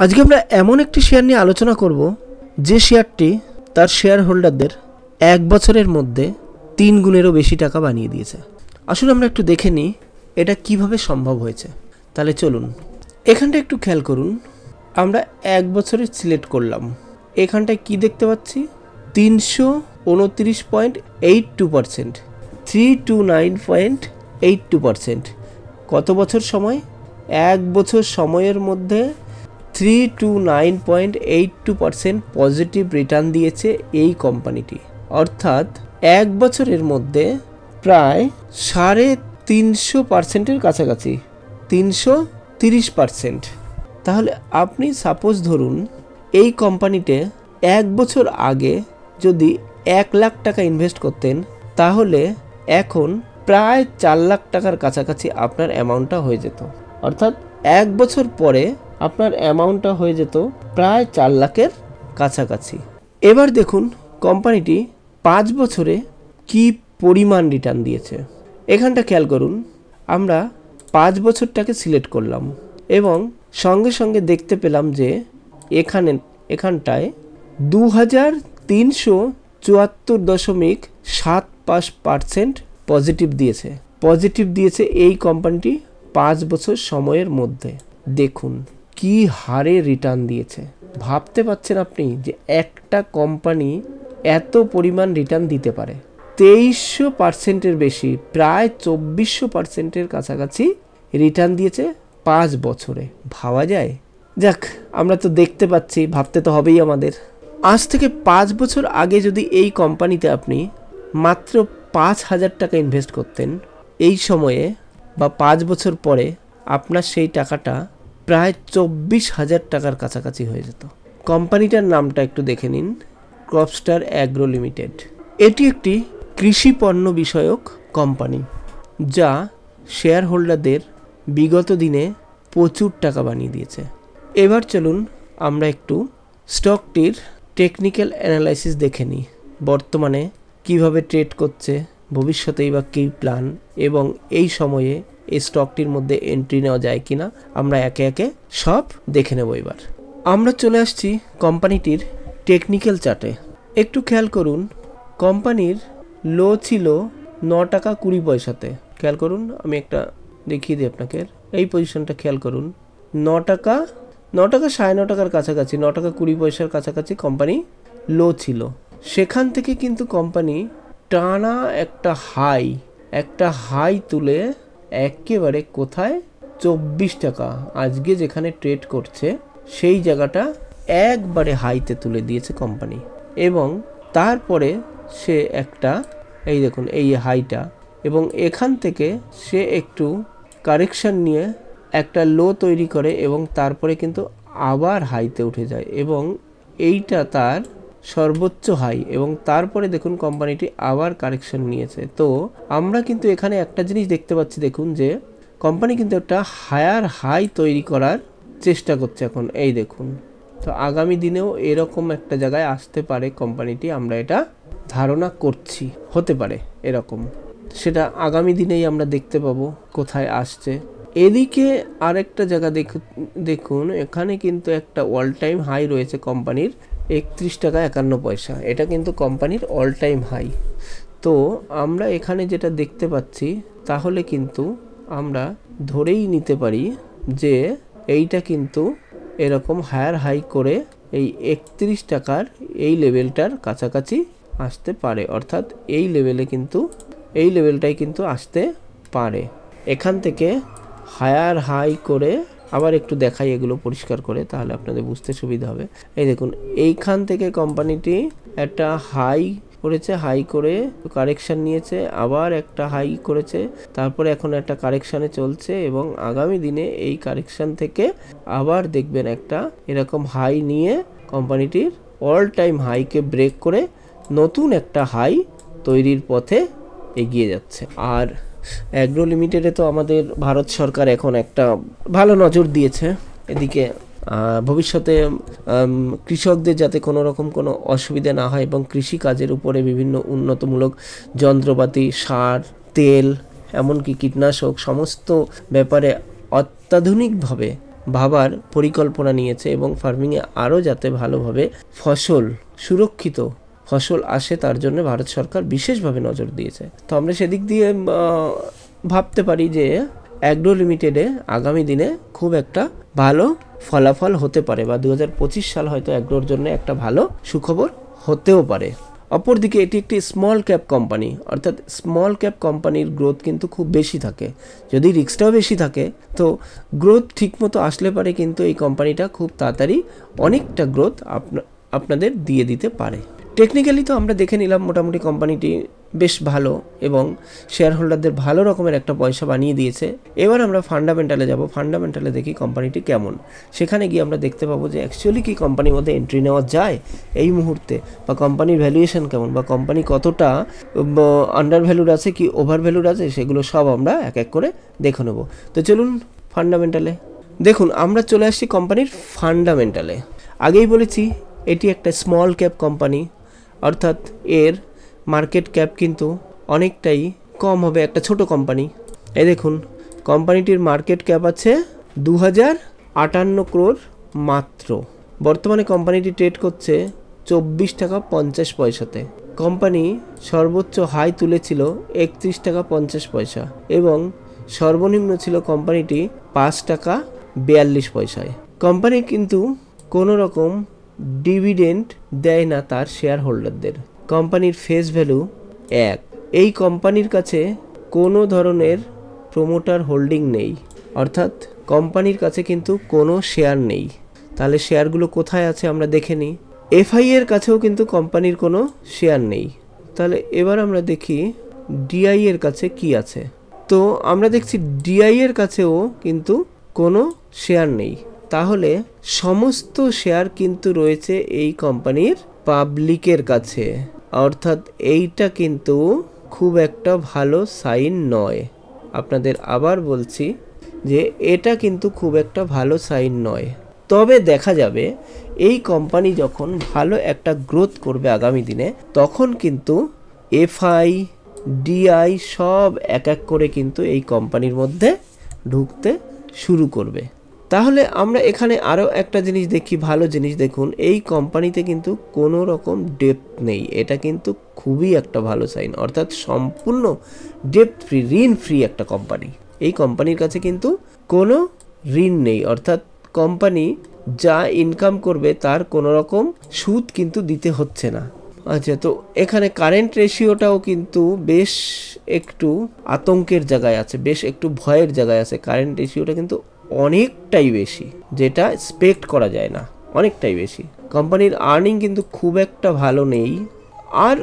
আজকে আমরা এমন একটি শেয়ার নিয়ে আলোচনা করব যে শেয়ারটি তার শেয়ার হোল্ডারদের 1 বছরের মধ্যে 3 গুণেরও বেশি টাকা বানিয়ে দিয়েছে। আসলে আমরা একটু দেখে নিই এটা কিভাবে সম্ভব হয়েছে। তাহলে চলুন, এখানটা একটু খেয়াল করুন। আমরা 1 বছরের সিলেক্ট করলাম, এখানটায় কি দেখতে পাচ্ছি 329.82%, 329.82%। কত বছর সময়? 1 বছর সময়ের মধ্যে 329.82% পজিটিভ রিটার্ন দিয়েছে এই কোম্পানিটি। অর্থাৎ 1 বছরের মধ্যে প্রায় 350%-এর কাছাকাছি, 330%। তাহলে আপনি সাপোজ ধরুন এই কোম্পানিতে 1 বছর আগে যদি 1 লাখ টাকা ইনভেস্ট করতেন, তাহলে এখন প্রায় 4 লাখ টাকার কাছাকাছি আপনার অ্যামাউন্টটা হয়ে যেত। অর্থাৎ 1 বছর পরে আপনার অ্যামাউন্টটা হয়ে যেত প্রায় 4 লাখের কাছাকাছি। এবার দেখুন কোম্পানিটি 5 বছরে কি পরিমাণ রিটার্ন দিয়েছে। এখানটা খেয়াল করুন, আমরা 5 বছরটাকে সিলেক্ট করলাম এবং সঙ্গে সঙ্গে দেখতে পেলাম যে এখানটায় 2374.75% পজিটিভ দিয়েছে এই কোম্পানিটি 5 বছর সময়ের মধ্যে। দেখুন কি হারে রিটার্ন দিয়েছে। ভাবতে পারছেন আপনি যে একটা কোম্পানি এত পরিমাণ রিটার্ন দিতে পারে? 2300%-এর বেশি, প্রায় 2400%-এর কাছাকাছি রিটার্ন দিয়েছে 5 বছরে। ভাবা যায়? যাক, আমরা তো দেখতে পাচ্ছি, ভাবতে তো হবেই আমাদের। আজ থেকে 5 বছর আগে যদি এই কোম্পানিতে আপনি মাত্র 5,000 টাকা ইনভেস্ট করতেন, এই সময়ে বা 5 বছর পরে আপনার সেই টাকাটা প্রায় 24,000 টাকার কাছাকাছি হয়ে যেত। কোম্পানিটার নামটা একটু দেখে নিন, ক্রপস্টার অ্যাগ্রো লিমিটেড। এটি একটি কৃষি পণ্য বিষয়ক কোম্পানি যা শেয়ার হোল্ডারদের বিগত দিনে প্রচুর টাকা বানিয়ে দিয়েছে। এবার চলুন আমরা একটু স্টকটির টেকনিক্যাল অ্যানালাইসিস দেখে নিই। বর্তমানে কিভাবে ট্রেড করছে, ভবিষ্যতেই বা কী প্ল্যান, এবং এই সময়ে এই স্টকটির মধ্যে এন্ট্রি নেওয়া যায় কিনা আমরা একে একে সব দেখে নেব। এবার আমরা চলে আসছি কোম্পানিটির টেকনিক্যাল চার্টে। একটু খেয়াল করুন, কোম্পানির লো ছিল 9 টাকা 20 পয়সাতে। খেয়াল করুন, আমি একটা দেখিয়ে দিই আপনাকে। এই পজিশনটা খেয়াল করুন, 9 টাকা 9.5 টাকার কাছাকাছি, 9 টাকা 20 পয়সার কাছাকাছি কোম্পানি লো ছিল। সেখান থেকে কিন্তু কোম্পানি টানা একটা হাই তুলে একেবারে কোথায় 24 টাকা আজকে যেখানে ট্রেড করছে সেই জায়গাটা একবারে হাইতে তুলে দিয়েছে কোম্পানি। এবং তারপরে সে একটা, এই দেখুন এই হাইটা, এবং এখান থেকে সে একটু কারেকশন নিয়ে একটা লো তৈরি করে এবং তারপরে কিন্তু আবার হাইতে উঠে যায় এবং এইটা তার সর্বোচ্চ হাই। এবং তারপরে দেখুন কোম্পানিটি আবার কারেকশন নিয়েছে। তো আমরা কিন্তু এখানে একটা জিনিস দেখতে পাচ্ছি, দেখুন যে কোম্পানি কিন্তু একটা হায়ার হাই তৈরি করার চেষ্টা করছে এখন। এই দেখুন, তো আগামী দিনেও এরকম একটা জায়গায় আসতে পারে কোম্পানিটি, আমরা এটা ধারণা করছি হতে পারে এরকম। সেটা আগামী দিনেই আমরা দেখতে পাবো কোথায় আসছে। এদিকে আরেকটা জায়গা দেখুন, এখানে কিন্তু একটা অল টাইম হাই রয়েছে কোম্পানির 31 টাকা 51 পয়সা। এটা কিন্তু কোম্পানির অল টাইম হাই। তো আমরা এখানে যেটা দেখতে পাচ্ছি, তাহলে কিন্তু আমরা ধরেই নিতে পারি যে এইটা কিন্তু এরকম হায়ার হাই করে এই 31 টাকার এই লেভেলটার কাছাকাছি আসতে পারে। অর্থাৎ এই লেভেলটাই কিন্তু আসতে পারে। এখান থেকে হায়ার হাই করে, আবার একটু দেখাই এগুলো পরিষ্কার করে, তাহলে আপনাদের বুঝতে সুবিধা হবে। এই দেখুন, এইখান থেকে কোম্পানিটি একটা হাই করেছে, হাই করে কারেকশন নিয়েছে, আবার একটা হাই করেছে, তারপরে এখন একটা কারেকশানে চলছে এবং আগামী দিনে এই কারেকশান থেকে আবার দেখবেন একটা এরকম হাই নিয়ে কোম্পানিটির অল টাইম হাইকে ব্রেক করে নতুন একটা হাই তৈরির পথে এগিয়ে যাচ্ছে। আর অ্যাগ্রো লিমিটেডে তো আমাদের ভারত সরকার এখন একটা ভালো নজর দিয়েছে এদিকে, ভবিষ্যতে কৃষকদের যাতে কোনো রকম কোনো অসুবিধা না হয় এবং কৃষি কাজের উপরে বিভিন্ন উন্নতমূলক যন্ত্রপাতি, সার, তেল, এমনকি কীটনাশক সমস্ত ব্যাপারে অত্যাধুনিকভাবে ভাবার পরিকল্পনা নিয়েছে এবং ফার্মিংয়ে আরও যাতে ভালোভাবে ফসল সুরক্ষিত ফসল আসে তার জন্য ভারত সরকার বিশেষভাবে নজর দিয়েছে। তো আমরা সেদিক দিয়ে ভাবতে পারি যে অ্যাগ্রো লিমিটেডে আগামী দিনে খুব একটা ভালো ফলাফল হতে পারে বা 2025 সাল হয়তো অ্যাগ্রোর জন্য একটা ভালো সুখবর হতেও পারে। অপরদিকে এটি একটি স্মল ক্যাপ কোম্পানি, অর্থাৎ স্মল ক্যাপ কোম্পানির গ্রোথ কিন্তু খুব বেশি থাকে। যদি রিস্কটাও বেশি থাকে তো গ্রোথ ঠিকমতো আসলে পারে কিন্তু এই কোম্পানিটা খুব তাড়াতাড়ি অনেকটা গ্রোথ আপনাদের দিয়ে দিতে পারে। টেকনিক্যালি তো আমরা দেখে নিলাম মোটামুটি কোম্পানিটি বেশ ভালো এবং শেয়ার হোল্ডারদের ভালো রকমের একটা পয়সা বানিয়ে দিয়েছে। এবার আমরা ফান্ডামেন্টালে যাব। ফান্ডামেন্টালে দেখি কোম্পানিটি কেমন। সেখানে গিয়ে আমরা দেখতে পাবো যে অ্যাকচুয়ালি কি কোম্পানির মধ্যে এন্ট্রি নেওয়া যায় এই মুহূর্তে, বা কোম্পানির ভ্যালুয়েশন কেমন, বা কোম্পানি কতটা আন্ডার ভ্যালুড আছে কি ওভার ভ্যালুড আছে, সেগুলো সব আমরা এক এক করে দেখে নেব। তো চলুন ফান্ডামেন্টালে দেখুন। আমরা চলে আসছি কোম্পানির ফান্ডামেন্টালে। আগেই বলেছি এটি একটা স্মল ক্যাপ কোম্পানি, অর্থাৎ এর মার্কেট ক্যাপ কিন্তু অনেকটাই কম হবে, একটা ছোট কোম্পানি। এই দেখুন কোম্পানিটির মার্কেট ক্যাপ আছে 2058 crore মাত্র। বর্তমানে কোম্পানিটি ট্রেড করছে 24 টাকা 50 পয়সাতে। কোম্পানি সর্বোচ্চ হাই তুলেছিল 31 টাকা 50 পয়সা এবং সর্বনিম্ন ছিল কোম্পানিটি 5 টাকা 42 পয়সায়। কোম্পানি কিন্তু কোনো রকম ডিভিডেন্ড দেয় না তার শেয়ার হোল্ডারদের। কোম্পানির ফেস ভ্যালু 1। এই কোম্পানির কাছে কোনো ধরনের প্রমোটার হোল্ডিং নেই, অর্থাৎ কোম্পানির কাছে কিন্তু কোনো শেয়ার নেই। তাহলে শেয়ারগুলো কোথায় আছে আমরা দেখে নিই। এফআই এর কাছেও কিন্তু কোম্পানির কোনো শেয়ার নেই। তাহলে এবার আমরা দেখি ডিআই এর কাছে কি আছে। তো আমরা দেখছি ডিআই এর কাছেও কিন্তু কোনো শেয়ার নেই। তাহলে সমস্ত শেয়ার কিন্তু রয়েছে এই কোম্পানির পাবলিকের কাছে, অর্থাৎ এইটা কিন্তু খুব একটা ভালো সাইন নয়। আপনাদের আবার বলছি যে এটা কিন্তু খুব একটা ভালো সাইন নয়। তবে দেখা যাবে এই কোম্পানি যখন ভালো একটা গ্রোথ করবে আগামী দিনে, তখন কিন্তু এফআই ডিআই সব এক এক করে কিন্তু এই কোম্পানির মধ্যে ঢুকতে শুরু করবে। তাহলে আমরা এখানে আরও একটা জিনিস দেখি, ভালো জিনিস। দেখুন এই কোম্পানিতে কিন্তু কোনো রকম ডেপ্ট নেই, এটা কিন্তু খুবই একটা ভালো সাইন, অর্থাৎ সম্পূর্ণ ডেপ্ট ফ্রি, ঋণ ফ্রি একটা কোম্পানি। এই কোম্পানির কাছে কিন্তু কোনো ঋণ নেই, অর্থাৎ কোম্পানি যা ইনকাম করবে তার কোনো রকম সুদ কিন্তু দিতে হচ্ছে না। আচ্ছা, তো এখানে কারেন্ট রেশিওটাও কিন্তু বেশ একটু আতঙ্কের জায়গায় আছে, বেশ একটু ভয়ের জায়গায় আছে। কারেন্ট রেশিওটা কিন্তু অনেকটাই বেশি, যেটা এক্সপেক্ট করা যায় না, অনেকটাই বেশি। কোম্পানির আর্নিং কিন্তু খুব একটা ভালো নেই। আর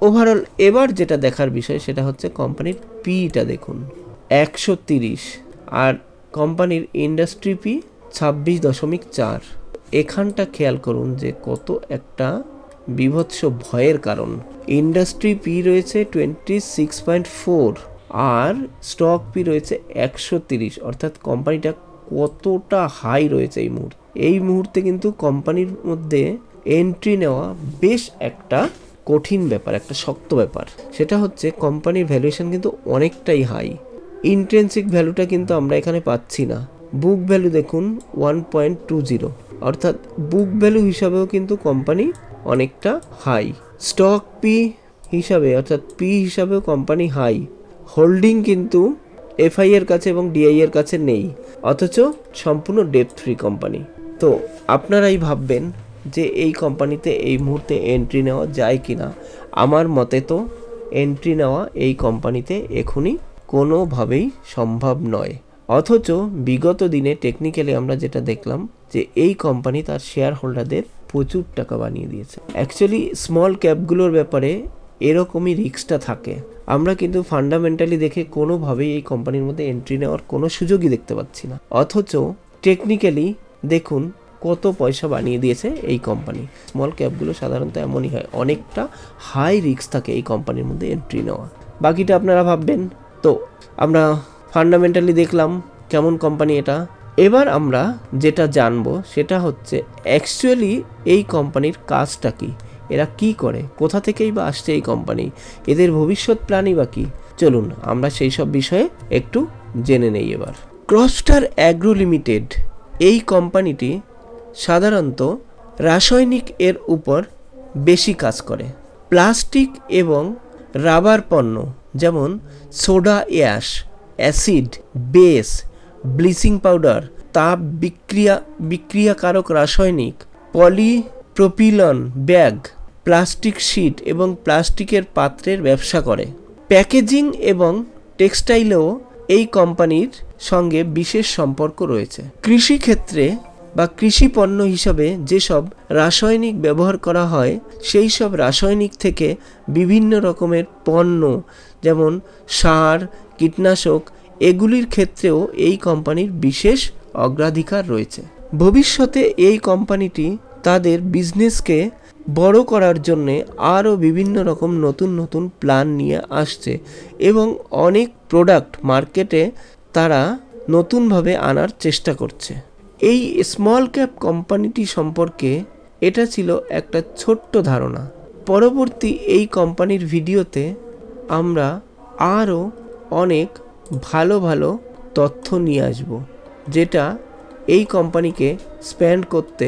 ওভারঅল এবার যেটা দেখার বিষয় সেটা হচ্ছে কোম্পানির পিটা দেখুন 130, আর কোম্পানির ইন্ডাস্ট্রি পি 26.4। এখানটা খেয়াল করুন যে কত একটা বিভৎস ভয়ের কারণ। ইন্ডাস্ট্রি পি রয়েছে 26.4 আর স্টক পি রয়েছে 130, অর্থাৎ কোম্পানিটা কতটা হাই রয়েছে এই মুহূর্তে কিন্তু কোম্পানির মধ্যে এন্ট্রি নেওয়া বেশ একটা কঠিন ব্যাপার, একটা শক্ত ব্যাপার। সেটা হচ্ছে কোম্পানির ভ্যালুয়েশন কিন্তু অনেকটাই হাই। ইন্ট্রিনসিক ভ্যালুটা কিন্তু আমরা এখানে পাচ্ছি না। বুক ভ্যালু দেখুন 1.20, অর্থাৎ বুক ভ্যালু হিসাবেও কিন্তু কোম্পানি অনেকটা হাই। স্টক পি হিসাবে অর্থাৎ পি হিসাবেও কোম্পানি হাই। হোল্ডিং কিন্তু এফআই এর কাছে এবং ডিআই এর কাছে নেই, অথচ সম্পূর্ণ ডেপ্ট ফ্রি কোম্পানি। তো আপনারাই ভাববেন যে এই কোম্পানিতে এই মুহূর্তে এন্ট্রি নেওয়া যায় কিনা। আমার মতে তো এন্ট্রি নেওয়া এই কোম্পানিতে এখনই কোনোভাবেই সম্ভব নয়। অথচ বিগত দিনে টেকনিক্যালি আমরা যেটা দেখলাম যে এই কোম্পানি তার শেয়ার হোল্ডারদের প্রচুর টাকা বানিয়ে দিয়েছে। অ্যাকচুয়ালি স্মল ক্যাপগুলোর ব্যাপারে এরকমই রিস্কটা থাকে। আমরা কিন্তু ফান্ডামেন্টালি দেখে কোনোভাবেই এই কোম্পানির মধ্যে এন্ট্রি নেওয়ার কোনো সুযোগই দেখতে পাচ্ছি না, অথচ টেকনিক্যালি দেখুন কত পয়সা বানিয়ে দিয়েছে এই কোম্পানি। স্মল ক্যাপগুলো সাধারণত এমনই হয়, অনেকটা হাই রিস্ক থাকে এই কোম্পানির মধ্যে এন্ট্রি নেওয়া। বাকিটা আপনারা ভাববেন। তো আমরা ফান্ডামেন্টালি দেখলাম কেমন কোম্পানি এটা। এবার আমরা যেটা জানবো সেটা হচ্ছে অ্যাকচুয়ালি এই কোম্পানির কাজটা কি, এরা কি করে, কোথা থেকেই বা আসছে এই কোম্পানি, এদের ভবিষ্যৎ প্ল্যানই বা কি। চলুন আমরা সেই সব বিষয়ে একটু জেনে নেই এবার। ক্রসস্টার অ্যাগ্রো লিমিটেড এই কোম্পানিটি সাধারণত রাসায়নিক এর উপর বেশি কাজ করে। প্লাস্টিক এবং রাবার পণ্য যেমন soda ash, acid, base, bleaching powder, তাপ বিক্রিয়াকারক রাসায়নিক, পলিপ্রোপিলন ব্যাগ, প্লাস্টিক শিট এবং প্লাস্টিকের পাত্রের ব্যবসা করে। প্যাকেজিং এবং টেক্সটাইলেও এই কোম্পানির সঙ্গে বিশেষ সম্পর্ক রয়েছে। কৃষিক্ষেত্রে বা কৃষি পণ্য হিসাবে যেসব রাসায়নিক ব্যবহার করা হয় সেই সব রাসায়নিক থেকে বিভিন্ন রকমের পণ্য যেমন সার, কীটনাশক এগুলির ক্ষেত্রেও এই কোম্পানির বিশেষ অগ্রাধিকার রয়েছে। ভবিষ্যতে এই কোম্পানিটি তাদের বিজনেসকে বড় করার জন্যে আরও বিভিন্ন রকম নতুন নতুন প্ল্যান নিয়ে আসছে এবং অনেক প্রোডাক্ট মার্কেটে তারা নতুনভাবে আনার চেষ্টা করছে। এই স্মল ক্যাপ কোম্পানিটি সম্পর্কে এটা ছিল একটা ছোট্ট ধারণা। পরবর্তী এই কোম্পানির ভিডিওতে আমরা আরও অনেক ভালো ভালো তথ্য নিয়ে আসব, যেটা এই কোম্পানিকে স্পেন্ড করতে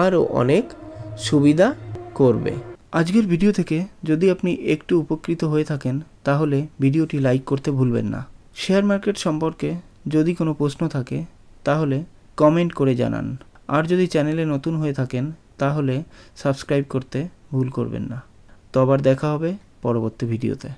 আরও অনেক সুবিধা করবে। আজকের ভিডিও থেকে যদি আপনি একটু উপকৃত হয়ে থাকেন তাহলে ভিডিওটি লাইক করতে ভুলবেন না। শেয়ার মার্কেট সম্পর্কে যদি কোনো প্রশ্ন থাকে তাহলে কমেন্ট করে জানান। আর যদি চ্যানেলে নতুন হয়ে থাকেন তাহলে সাবস্ক্রাইব করতে ভুল করবেন না। তো আবার দেখা হবে পরবর্তী ভিডিওতে।